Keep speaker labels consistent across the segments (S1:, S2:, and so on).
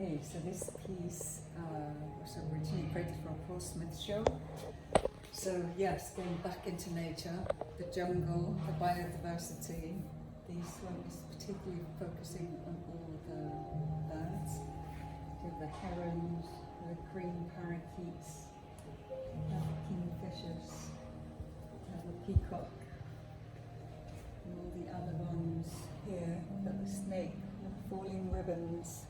S1: Okay, so this piece was originally created for a Paul Smith show. So yes, going back into nature, the jungle, the biodiversity. This one is particularly focusing on all the birds. We have the herons, the green parakeets, we have the kingfishers, we have the peacock, and all the other ones here. We've got the snake with falling ribbons.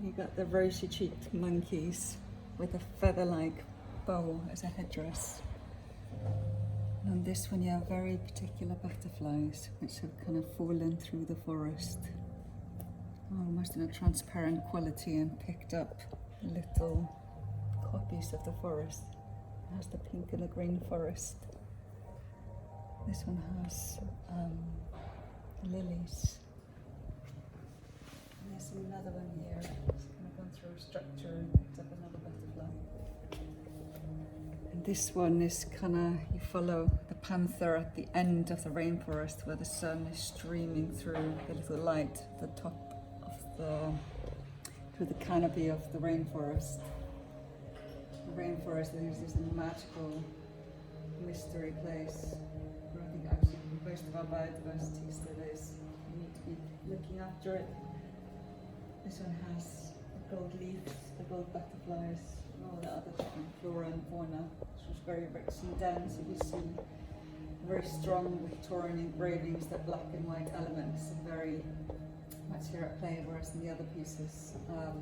S1: You've got the rosy-cheeked monkeys with a feather-like bow as a headdress. And on this one you have very particular butterflies which have kind of fallen through the forest, almost in a transparent quality, and picked up little copies of the forest. It has the pink and the green forest. This one has lilies. There's another one here. It's kind of gone through a structure and picked up another butterfly. And this one is kind of, you follow the panther at the end of the rainforest where the sun is streaming through the little light at the top of through the canopy of the rainforest. The rainforest is this magical mystery place where I think actually most of our biodiversity still is. We need to be looking after it. This one has the gold leaves, the gold butterflies, and all the other different flora and fauna, which was very rich and dense. You see very strong Victorian engravings, the black and white elements are very much here at play, whereas in the other pieces, a lot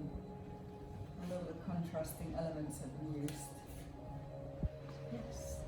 S1: of the contrasting elements have been used. Yes.